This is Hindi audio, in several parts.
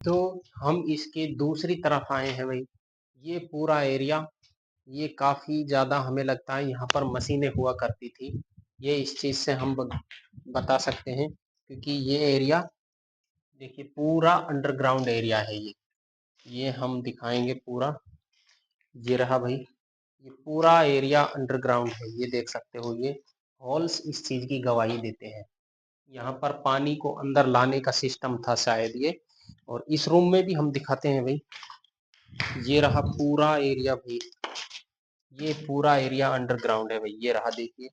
तो हम इसके दूसरी तरफ आए हैं भाई। ये पूरा एरिया, ये काफ़ी ज़्यादा हमें लगता है यहाँ पर मशीनें हुआ करती थी। ये इस चीज़ से हम बता सकते हैं, क्योंकि ये एरिया देखिए पूरा अंडरग्राउंड एरिया है ये हम दिखाएंगे पूरा। ये रहा भाई, ये पूरा एरिया अंडरग्राउंड है, ये देख सकते हो। ये हॉल्स इस चीज़ की गवाही देते हैं। यहाँ पर पानी को अंदर लाने का सिस्टम था शायद ये। और इस रूम में भी हम दिखाते हैं भाई। ये रहा पूरा एरिया भाई, ये पूरा एरिया अंडरग्राउंड है भाई। ये रहा देखिए,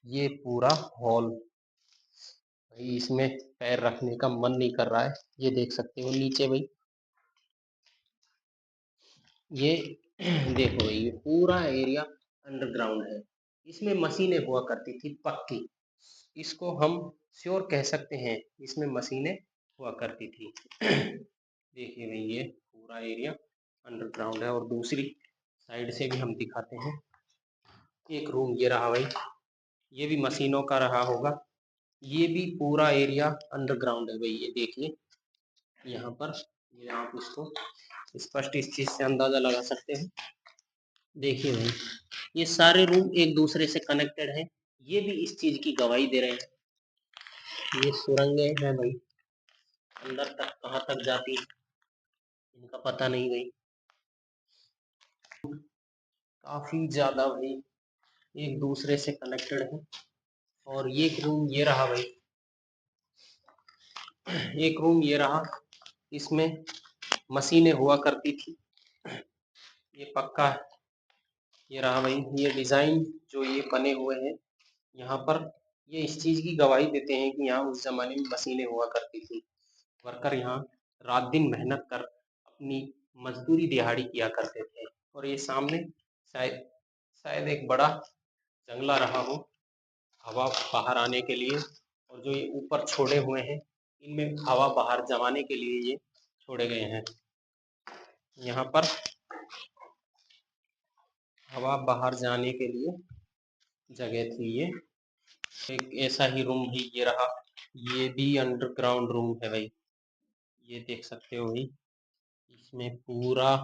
ये पूरा हॉल भाई, इसमें पैर रखने का मन नहीं कर रहा है। ये देख सकते हो नीचे भाई, ये देखो भाई, ये पूरा एरिया अंडरग्राउंड है। इसमें मशीनें हुआ करती थी पक्की, इसको हम श्योर कह सकते हैं, इसमें मशीनें हुआ करती थी। देखिए भाई, ये पूरा एरिया अंडरग्राउंड है। और दूसरी साइड से भी हम दिखाते हैं। एक रूम ये रहा भाई, ये भी मशीनों का रहा होगा। ये भी पूरा एरिया अंडरग्राउंड है भाई। ये देखिए यहाँ पर, ये आप इसको स्पष्ट इस चीज से अंदाजा लगा सकते हैं। देखिए भाई, ये सारे रूम एक दूसरे से कनेक्टेड हैं। ये भी इस चीज की गवाही दे रहे हैं। ये सुरंगें हैं भाई, अंदर तक कहाँ तक जाती है इनका पता नहीं भाई। काफी ज्यादा भाई एक दूसरे से कनेक्टेड है। और ये रूम ये रहा भाई, एक रूम ये रहा, इसमें मशीनें हुआ करती थी। ये पक्का है, ये रहा भाई। ये डिजाइन जो ये बने हुए हैं यहाँ पर, ये इस चीज की गवाही देते हैं कि यहाँ उस जमाने में मशीनें हुआ करती थी। वर्कर यहाँ रात दिन मेहनत कर अपनी मजदूरी दिहाड़ी किया करते थे। और ये सामने शायद शायद एक बड़ा जंगला रहा हो हवा बाहर आने के लिए। और जो ये ऊपर छोड़े हुए हैं, इनमें हवा बाहर जमाने के लिए ये छोड़े गए हैं। यहाँ पर हवा बाहर जाने के लिए जगह थी ये। एक ऐसा ही रूम भी ये रहा, ये भी अंडरग्राउंड रूम है भाई। ये देख सकते हो भाई, इसमें पूरा,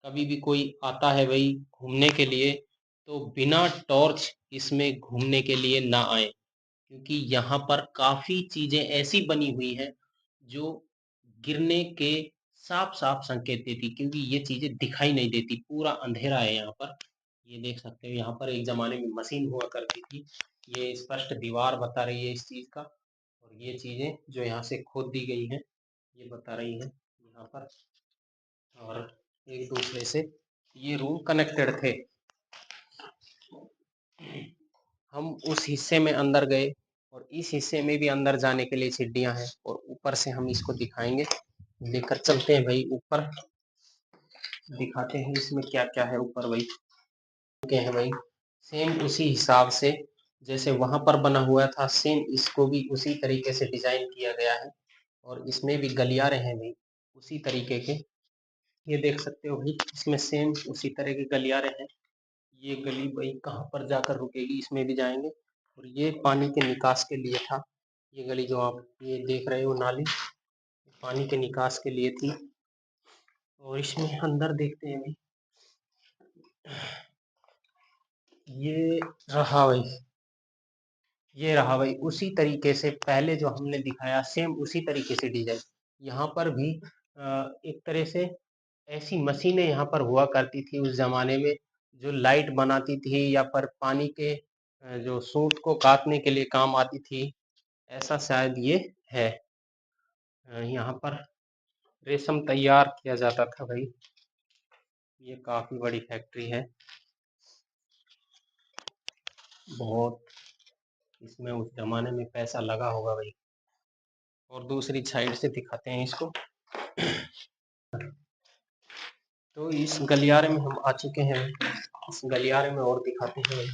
कभी भी कोई आता है भाई घूमने के लिए, तो बिना टॉर्च इसमें घूमने के लिए ना आए, क्योंकि यहाँ पर काफी चीजें ऐसी बनी हुई हैं जो गिरने के साफ साफ संकेत देती, क्योंकि ये चीजें दिखाई नहीं देती, पूरा अंधेरा है यहाँ पर। ये देख सकते हो, यहाँ पर एक जमाने में मशीन हुआ करती थी। ये स्पष्ट दीवार बता रही है इस चीज का। और ये चीजें जो यहाँ से खोद दी गई हैं, ये बता रही है यहाँ पर। और एक दूसरे से ये रूम कनेक्टेड थे। हम उस हिस्से में अंदर गए, और इस हिस्से में भी अंदर जाने के लिए सीढ़ियां हैं, और ऊपर से हम इसको दिखाएंगे। लेकर चलते हैं भाई ऊपर, दिखाते हैं इसमें क्या क्या है ऊपर भाई। के हैं भाई, सेम उसी हिसाब से जैसे वहां पर बना हुआ था, सेम इसको भी उसी तरीके से डिजाइन किया गया है। और इसमें भी गलियारे हैं भाई उसी तरीके के। ये देख सकते हो भाई, इसमें सेम उसी तरह के गलियारे हैं। ये गली भाई कहाँ पर जाकर रुकेगी, इसमें भी जाएंगे। और ये पानी के निकास के लिए था। ये गली जो आप ये देख रहे हो नाली, पानी के निकास के लिए थी। और इसमें अंदर देखते हैं भाई, ये रहा भाई, ये रहा भाई उसी तरीके से पहले जो हमने दिखाया, सेम उसी तरीके से डिजाइन यहाँ पर भी। एक तरह से ऐसी मशीनें यहाँ पर हुआ करती थी उस जमाने में, जो लाइट बनाती थी या पर पानी के जो सूत को काटने के लिए काम आती थी, ऐसा शायद ये है। यहाँ पर रेशम तैयार किया जाता था भाई। ये काफी बड़ी फैक्ट्री है, बहुत इसमें उस जमाने में पैसा लगा होगा भाई। और दूसरी साइड से दिखाते हैं इसको। तो इस गलियारे में हम आ चुके हैं, इस गलियारे में और दिखाते हैं भाई।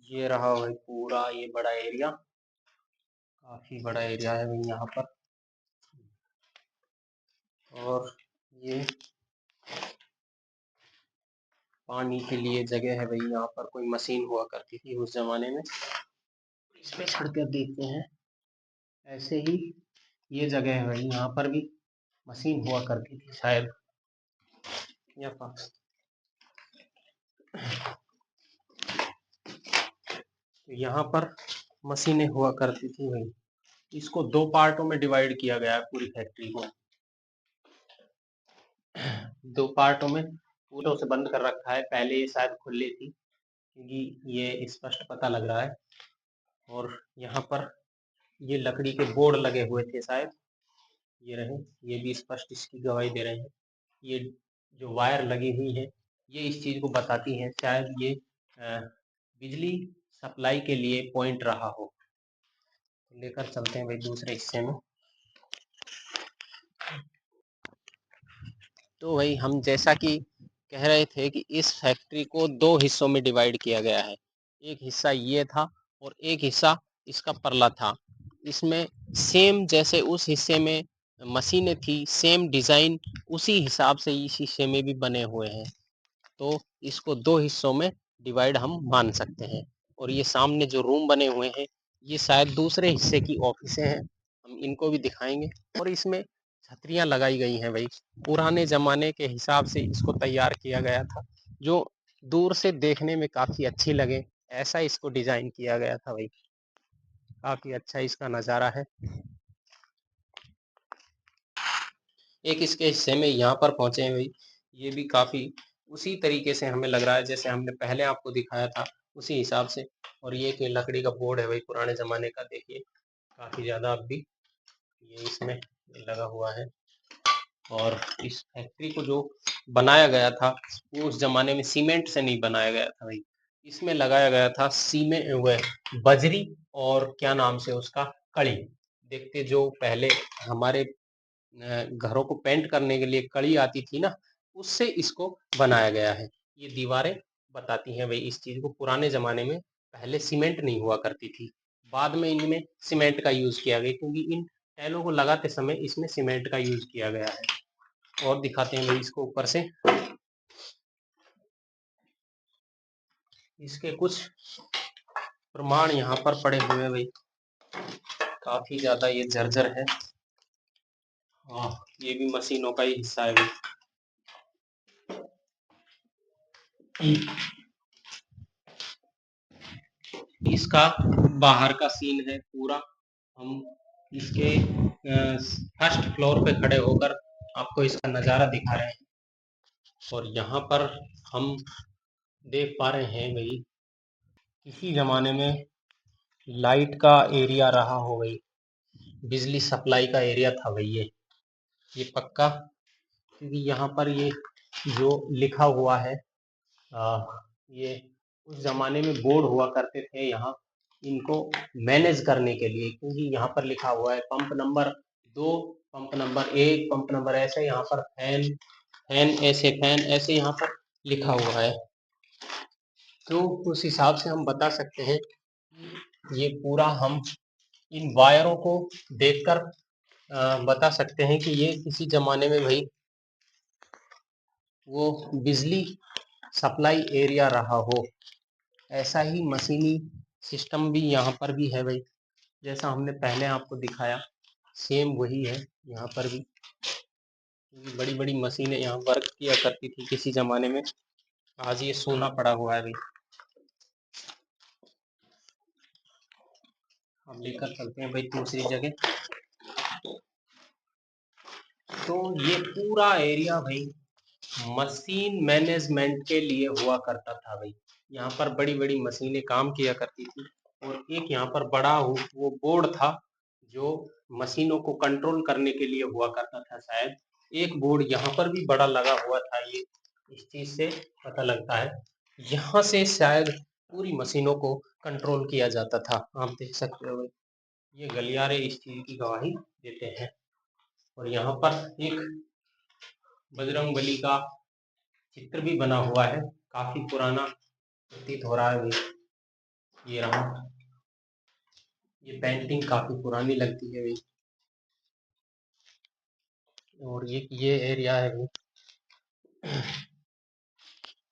ये रहा भाई पूरा ये बड़ा एरिया, काफी बड़ा एरिया है भाई यहाँ पर। और ये पानी के लिए जगह है भाई, यहाँ पर कोई मशीन हुआ करती थी उस जमाने में। इस पे चढ़कर देखते हैं। ऐसे ही ये जगह है भाई, यहाँ पर भी मशीन हुआ करती थी शायद यहाँ पर। तो यहाँ पर मशीनें हुआ करती थी भाई। इसको 2 पार्टों में डिवाइड किया गया है पूरी फैक्ट्री को। 2 पार्टों में पूरों से बंद कर रखा है। पहले ये शायद खुली थी क्योंकि ये स्पष्ट पता लग रहा है। और यहाँ पर ये लकड़ी के बोर्ड लगे हुए थे शायद, ये रहे, ये भी स्पष्ट इसकी गवाही दे रहे हैं। ये जो वायर लगी हुई है ये इस चीज़ को बताती हैं, शायद ये बिजली सप्लाई के लिए पॉइंट रहा हो। लेकर चलते हैं भाई दूसरे हिस्से में। तो भाई हम जैसा कि कह रहे थे कि इस फैक्ट्री को 2 हिस्सों में डिवाइड किया गया है। एक हिस्सा ये था और एक हिस्सा इसका परला था। इसमें सेम जैसे उस हिस्से में मशीनें थी, सेम डिज़ाइन उसी हिसाब से इस हिस्से में भी बने हुए हैं। तो इसको 2 हिस्सों में डिवाइड हम मान सकते हैं। और ये सामने जो रूम बने हुए हैं ये शायद दूसरे हिस्से की ऑफिसें हैं, हम इनको भी दिखाएंगे। और इसमें छतरियां लगाई गई हैं भाई, पुराने ज़माने के हिसाब से इसको तैयार किया गया था, जो दूर से देखने में काफ़ी अच्छी लगे, ऐसा इसको डिज़ाइन किया गया था भाई। काफ़ी अच्छा इसका नज़ारा है। एक इसके हिस्से में यहाँ पर पहुँचे हैं भाई, ये भी काफ़ी उसी तरीके से हमें लग रहा है जैसे हमने पहले आपको दिखाया था, उसी हिसाब से। और ये कि लकड़ी का बोर्ड है भाई, पुराने ज़माने का, देखिए काफ़ी ज़्यादा अब भी ये इसमें लगा हुआ है। और इस फैक्ट्री को जो बनाया गया था वो उस ज़माने में सीमेंट से नहीं बनाया गया था भाई, इसमें लगाया गया था सीमेंट, वह बजरी और क्या नाम से उसका, कड़ी। देखते जो पहले हमारे घरों को पेंट करने के लिए कड़ी आती थी ना, उससे इसको बनाया गया है। ये दीवारें बताती हैं भाई इस चीज़ को। पुराने ज़माने में पहले सीमेंट नहीं हुआ करती थी, बाद में इनमें सीमेंट का यूज़ किया गया, क्योंकि इन टाइलों को लगाते समय इसमें सीमेंट का यूज़ किया गया है। और दिखाते हैं भाई इसको ऊपर से, इसके कुछ प्रमाण यहाँ पर पड़े हुए हैं भाई, काफ़ी ज़्यादा ये जर्जर है। हाँ, ये भी मशीनों का ही हिस्सा है भाई। इसका बाहर का सीन है पूरा। हम इसके फर्स्ट फ्लोर पे खड़े होकर आपको इसका नज़ारा दिखा रहे हैं। और यहाँ पर हम देख पा रहे हैं भाई, किसी ज़माने में लाइट का एरिया रहा हो भाई, बिजली सप्लाई का एरिया था भाई ये पक्का। क्योंकि यहाँ पर ये जो लिखा हुआ है, ये उस ज़माने में बोर्ड हुआ करते थे यहाँ, इनको मैनेज करने के लिए। क्योंकि यहाँ पर लिखा हुआ है pump number 2, pump number 1, pump number, ऐसे यहाँ पर फैन, फैन ऐसे यहाँ पर लिखा हुआ है। तो उस हिसाब से हम बता सकते हैं कि ये पूरा हम इन वायरों को देखकर बता सकते हैं कि ये किसी ज़माने में भाई वो बिजली सप्लाई एरिया रहा हो। ऐसा ही मशीनी सिस्टम भी यहाँ पर भी है भाई, जैसा हमने पहले आपको दिखाया, सेम वही है यहाँ पर भी। बड़ी बड़ी मशीनें यहाँ वर्क किया करती थी किसी ज़माने में, आज ये सोना पड़ा हुआ है भाई। हम लेकर चलते हैं भाई दूसरी जगह। तो ये पूरा एरिया भाई मशीन मैनेजमेंट के लिए हुआ करता था भाई। यहाँ पर बड़ी बड़ी मशीनें काम किया करती थी। और एक यहाँ पर बड़ा वो बोर्ड था जो मशीनों को कंट्रोल करने के लिए हुआ करता था शायद। एक बोर्ड यहाँ पर भी बड़ा लगा हुआ था, ये इस चीज से पता लगता है। यहाँ से शायद पूरी मशीनों को कंट्रोल किया जाता था। आप देख सकते हो भाई, ये गलियारे इस चीज की गवाही देते हैं। और यहाँ पर एक बजरंगबली का चित्र भी बना हुआ है, काफी पुराना प्रतीत हो रहा है भाई। ये रहा, ये पेंटिंग काफी पुरानी लगती है भाई। और ये एरिया है भाई,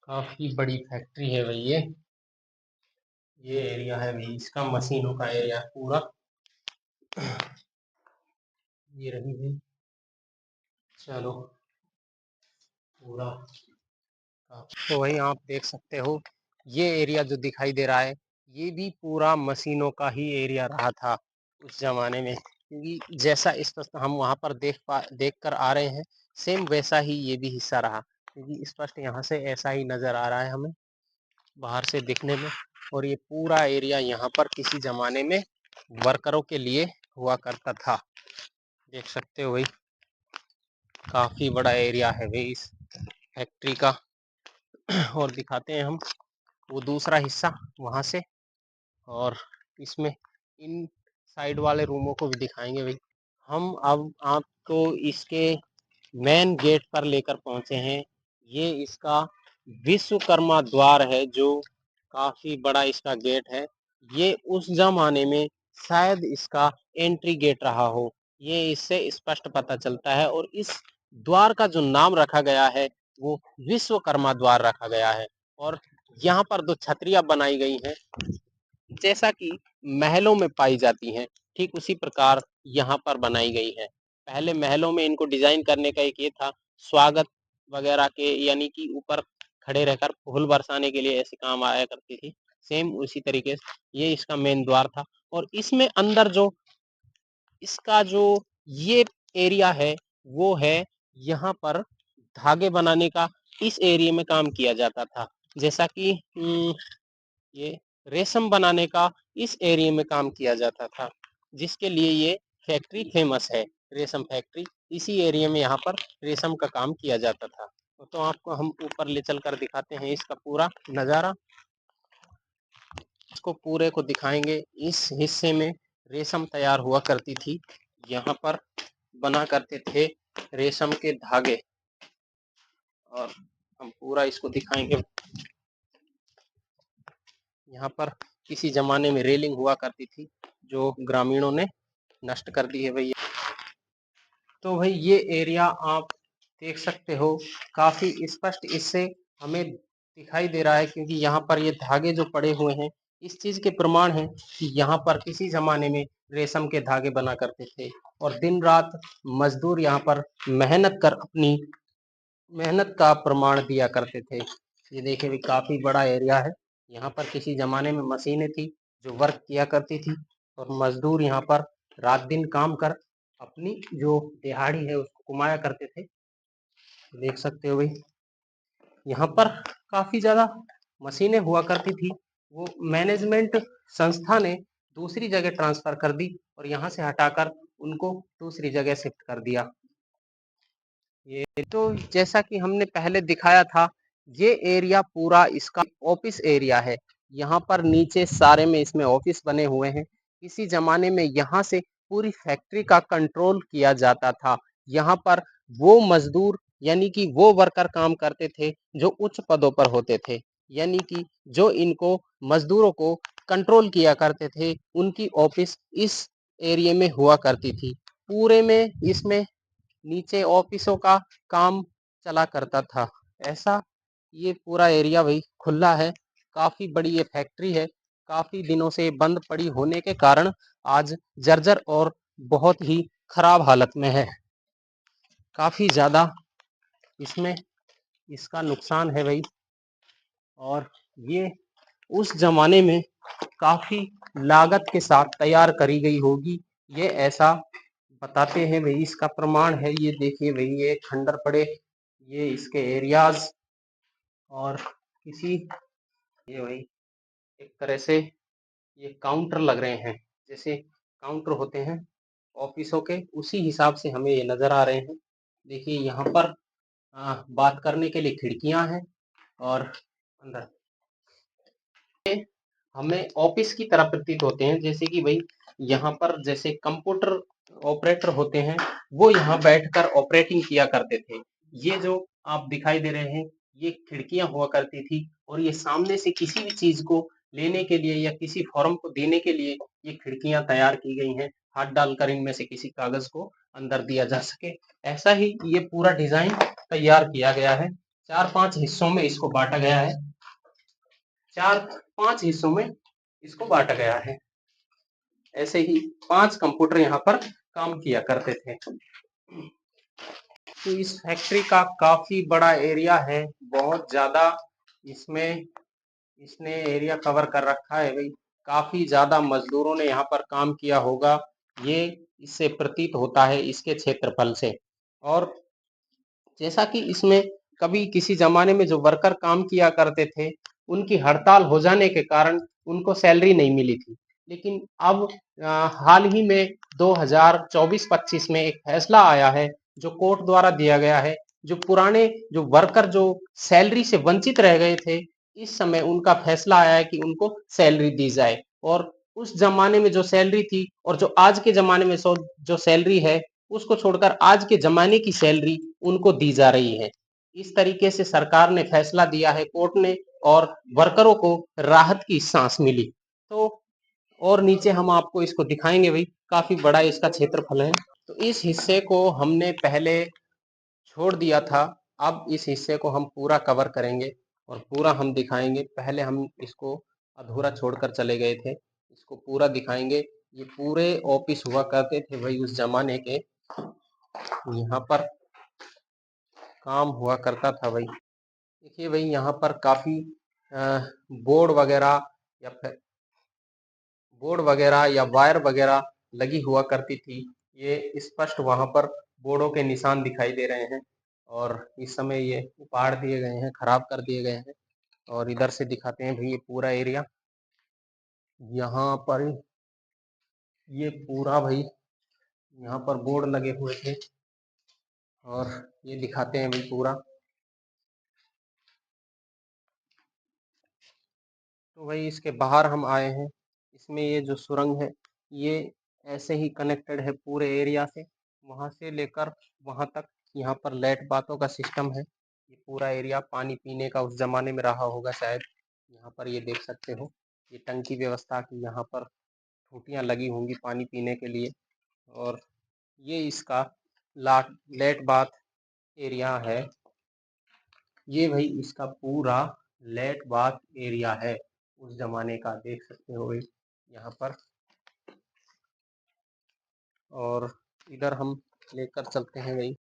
काफी बड़ी फैक्ट्री है भाई ये एरिया है भाई, इसका मशीनों का एरिया पूरा। ये रही भाई चलो पूरा तो वही आप देख सकते हो, ये एरिया जो दिखाई दे रहा है ये भी पूरा मशीनों का ही एरिया रहा था उस जमाने में, क्योंकि जैसा स्पष्ट हम वहां पर देख कर आ रहे हैं सेम वैसा ही ये भी हिस्सा रहा, क्योंकि स्पष्ट यहाँ से ऐसा ही नजर आ रहा है हमें बाहर से दिखने में। और ये पूरा एरिया यहाँ पर किसी जमाने में वर्करों के लिए हुआ करता था, देख सकते हो भाई काफी बड़ा एरिया है भाई इस फैक्ट्री का। और दिखाते हैं हम वो दूसरा हिस्सा वहां से, और इसमें इन साइड वाले रूमों को भी दिखाएंगे भाई। हम अब आपको इसके मेन गेट पर लेकर पहुंचे हैं। ये इसका विश्वकर्मा द्वार है जो काफी बड़ा इसका गेट है। ये उस जमाने में शायद इसका एंट्री गेट रहा हो, ये इससे स्पष्ट पता चलता है। और इस द्वार का जो नाम रखा गया है वो विश्वकर्मा द्वार रखा गया है। और यहाँ पर दो छतरियां बनाई गई हैं जैसा कि महलों में पाई जाती हैं, ठीक उसी प्रकार यहाँ पर बनाई गई है। पहले महलों में इनको डिजाइन करने का एक ये था, स्वागत वगैरह के, यानी कि ऊपर खड़े रहकर फूल बरसाने के लिए ऐसे काम आया करती थी। सेम उसी तरीके से ये इसका मेन द्वार था। और इसमें अंदर जो इसका जो ये एरिया है वो है, यहाँ पर धागे बनाने का इस एरिया में काम किया जाता था। जैसा कि ये रेशम बनाने का इस एरिया में काम किया जाता था, जिसके लिए ये फैक्ट्री फेमस है, रेशम फैक्ट्री। इसी एरिया में यहाँ पर रेशम का काम किया जाता था। तो आपको हम ऊपर ले चलकर दिखाते हैं इसका पूरा नज़ारा, इसको पूरे को दिखाएंगे। इस हिस्से में रेशम तैयार हुआ करती थी, यहाँ पर बना करते थे रेशम के धागे, और हम पूरा इसको दिखाएंगे। यहाँ पर किसी जमाने में रेलिंग हुआ करती थी जो ग्रामीणों ने नष्ट कर दी है भैया। तो भाई ये एरिया आप देख सकते हो, काफी स्पष्ट इससे हमें दिखाई दे रहा है, क्योंकि यहाँ पर ये धागे जो पड़े हुए हैं इस चीज के प्रमाण है कि यहाँ पर किसी जमाने में रेशम के धागे बना करते थे। और दिन रात मजदूर यहाँ पर मेहनत कर अपनी मेहनत का प्रमाण दिया करते थे। ये देखिए भी काफी बड़ा एरिया है। यहाँ पर किसी जमाने में मशीनें थी जो वर्क किया करती थी, और मजदूर यहाँ पर रात दिन काम कर अपनी जो दिहाड़ी है उसको कमाया करते थे। देख सकते हो भाई यहाँ पर काफी ज्यादा मशीनें हुआ करती थी, वो मैनेजमेंट संस्था ने दूसरी जगह ट्रांसफर कर दी और यहाँ से हटाकर उनको दूसरी जगह शिफ्ट कर दिया। ये तो जैसा कि हमने पहले दिखाया था, ये एरिया पूरा इसका ऑफिस एरिया है। यहाँ पर नीचे सारे में इसमें ऑफिस बने हुए हैं। इसी जमाने में यहाँ से पूरी फैक्ट्री का कंट्रोल किया जाता था। यहाँ पर वो मजदूर यानी कि वो वर्कर काम करते थे जो उच्च पदों पर होते थे, यानी कि जो इनको मजदूरों को कंट्रोल किया करते थे, उनकी ऑफिस इस एरिया में हुआ करती थी। पूरे में इसमें नीचे ऑफिसों का काम चला करता था। ऐसा ये पूरा एरिया भाई खुला है, काफी बड़ी ये फैक्ट्री है। काफी दिनों से बंद पड़ी होने के कारण आज जर्जर और बहुत ही खराब हालत में है। काफी ज्यादा इसमें इसका नुकसान है भाई। और ये उस जमाने में काफी लागत के साथ तैयार करी गई होगी, ये ऐसा बताते हैं भाई। इसका प्रमाण है, ये देखिए भाई ये खंडर पड़े, ये इसके एरियाज, और किसी ये भाई एक तरह से ये काउंटर लग रहे हैं, जैसे काउंटर होते हैं ऑफिसों के, उसी हिसाब से हमें ये नजर आ रहे हैं। देखिए यहाँ पर बात करने के लिए खिड़कियां हैं, और अंदर हमें ऑफिस की तरह प्रतीत होते हैं। जैसे कि भाई यहाँ पर जैसे कंप्यूटर ऑपरेटर होते हैं वो यहाँ बैठकर ऑपरेटिंग किया करते थे। ये जो आप दिखाई दे रहे हैं ये खिड़कियां हुआ करती थी, और ये सामने से किसी भी चीज को लेने के लिए या किसी फॉर्म को देने के लिए ये खिड़कियां तैयार की गई हैं, हाथ डालकर इनमें से किसी कागज को अंदर दिया जा सके। ऐसा ही ये पूरा डिजाइन तैयार किया गया है। 4-5 हिस्सों में इसको बांटा गया है, 4-5 हिस्सों में इसको बांटा गया है। ऐसे ही 5 कंप्यूटर यहाँ पर काम किया करते थे। तो इस फैक्ट्री का काफी बड़ा एरिया है, बहुत ज्यादा इसमें इसने एरिया कवर कर रखा है भाई। काफी ज्यादा मजदूरों ने यहाँ पर काम किया होगा, ये इससे प्रतीत होता है इसके क्षेत्रफल से। और जैसा कि इसमें कभी किसी जमाने में जो वर्कर काम किया करते थे, उनकी हड़ताल हो जाने के कारण उनको सैलरी नहीं मिली थी। लेकिन अब हाल ही में 2024-25 में एक फैसला आया है जो कोर्ट द्वारा दिया गया है, जो पुराने जो वर्कर जो सैलरी से वंचित रह गए थे, इस समय उनका फैसला आया है कि उनको सैलरी दी जाए। और उस जमाने में जो सैलरी थी और जो आज के जमाने में जो सैलरी है, उसको छोड़कर आज के जमाने की सैलरी उनको दी जा रही है। इस तरीके से सरकार ने फैसला दिया है कोर्ट ने, और वर्करों को राहत की सांस मिली। तो और नीचे हम आपको इसको दिखाएंगे भाई, काफी बड़ा इसका क्षेत्रफल है। तो इस हिस्से को हमने पहले छोड़ दिया था, अब इस हिस्से को हम पूरा कवर करेंगे और पूरा हम दिखाएंगे। पहले हम इसको अधूरा छोड़कर चले गए थे, इसको पूरा दिखाएंगे। ये पूरे ऑफिस हुआ करते थे भाई उस जमाने के, यहाँ पर काम हुआ करता था भाई। देखिए भाई, यहाँ पर काफी बोर्ड वगैरह या फिर बोर्ड वगैरह या वायर वगैरह लगी हुआ करती थी। ये स्पष्ट वहां पर बोर्डों के निशान दिखाई दे रहे हैं, और इस समय ये उपाड़ दिए गए हैं, खराब कर दिए गए हैं। और इधर से दिखाते हैं भाई ये पूरा एरिया, यहाँ पर ये पूरा भाई, यहाँ पर बोर्ड लगे हुए थे, और ये दिखाते हैं भाई पूरा। तो भाई इसके बाहर हम आए हैं, इसमें ये जो सुरंग है ये ऐसे ही कनेक्टेड है पूरे एरिया से, वहां से लेकर वहां तक। यहाँ पर लेट बातों का सिस्टम है, ये पूरा एरिया पानी पीने का उस जमाने में रहा होगा शायद। यहाँ पर ये देख सकते हो, ये टंकी व्यवस्था की यहाँ पर टूटियाँ लगी होंगी पानी पीने के लिए। और ये इसका लाट लेट बाथ एरिया है, ये भाई इसका पूरा लेट बाथ एरिया है उस जमाने का, देख सकते हो भाई यहाँ पर। और इधर हम लेकर चलते हैं भाई,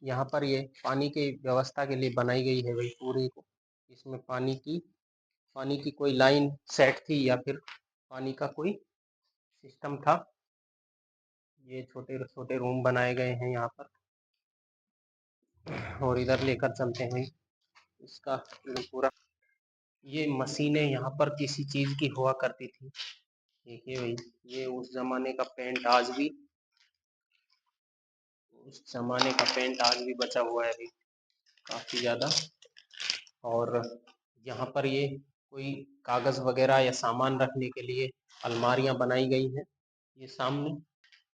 यहाँ पर ये पानी की व्यवस्था के लिए बनाई गई है भाई पूरी को। इसमें पानी की कोई लाइन सेट थी या फिर पानी का कोई सिस्टम था। ये छोटे छोटे रूम बनाए गए हैं यहाँ पर, और इधर लेकर चलते हैं इसका पूरा। ये मशीनें यहाँ पर किसी चीज की हुआ करती थी, देखिए भाई ये उस जमाने का पेंट आज भी, उस जमाने का पेंट आज भी बचा हुआ है अभी काफी ज्यादा। और यहाँ पर ये कोई कागज वगैरह या सामान रखने के लिए अलमारियां बनाई गई हैं। ये सामने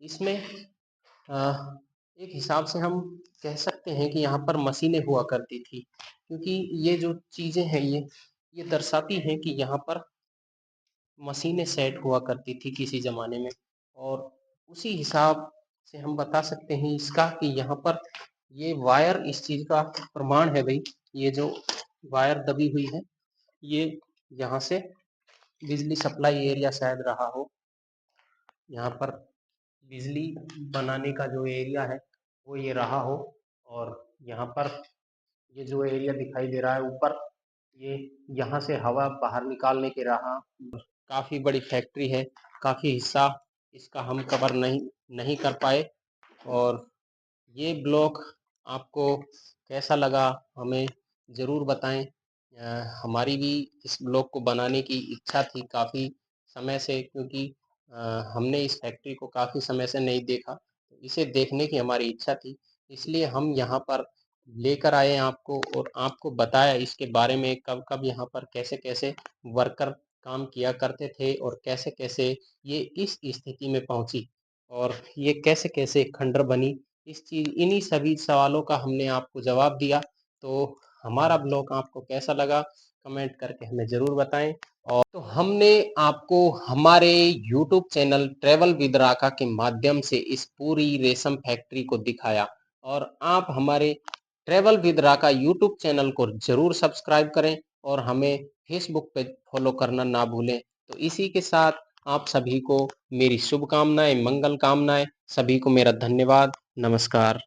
इसमें एक हिसाब से हम कह सकते हैं कि यहाँ पर मशीनें हुआ करती थी, क्योंकि ये जो चीजें हैं ये दर्शाती हैं कि यहाँ पर मशीनें सेट हुआ करती थी किसी ज़माने में। और उसी हिसाब से हम बता सकते हैं इसका कि यहाँ पर ये वायर इस चीज़ का प्रमाण है भाई। ये जो वायर दबी हुई है, ये यहाँ से बिजली सप्लाई एरिया शायद रहा हो। यहाँ पर बिजली बनाने का जो एरिया है वो ये रहा हो। और यहाँ पर ये जो एरिया दिखाई दे रहा है ऊपर, ये यहाँ से हवा बाहर निकालने के रहा। काफ़ी बड़ी फैक्ट्री है, काफ़ी हिस्सा इसका हम कवर नहीं कर पाए। और ये ब्लॉग आपको कैसा लगा हमें ज़रूर बताएं। हमारी भी इस ब्लॉग को बनाने की इच्छा थी काफ़ी समय से, क्योंकि हमने इस फैक्ट्री को काफ़ी समय से नहीं देखा, तो इसे देखने की हमारी इच्छा थी। इसलिए हम यहाँ पर लेकर आए आपको, और आपको बताया इसके बारे में कब कब यहाँ पर कैसे कैसे वर्कर काम किया करते थे, और कैसे कैसे ये इस स्थिति में पहुंची, और ये कैसे कैसे खंडर बनी। इस चीज इन्हीं सभी सवालों का हमने आपको जवाब दिया। तो हमारा ब्लॉग आपको कैसा लगा कमेंट करके हमें ज़रूर बताएं। और तो हमने आपको हमारे YouTube चैनल ट्रैवल विद राका के माध्यम से इस पूरी रेशम फैक्ट्री को दिखाया, और आप हमारे travel with Raka YouTube channel को जरूर सब्सक्राइब करें, और हमें फेसबुक पे फॉलो करना ना भूलें। तो इसी के साथ आप सभी को मेरी शुभकामनाएँ, मंगल कामनाएँ, सभी को मेरा धन्यवाद। नमस्कार।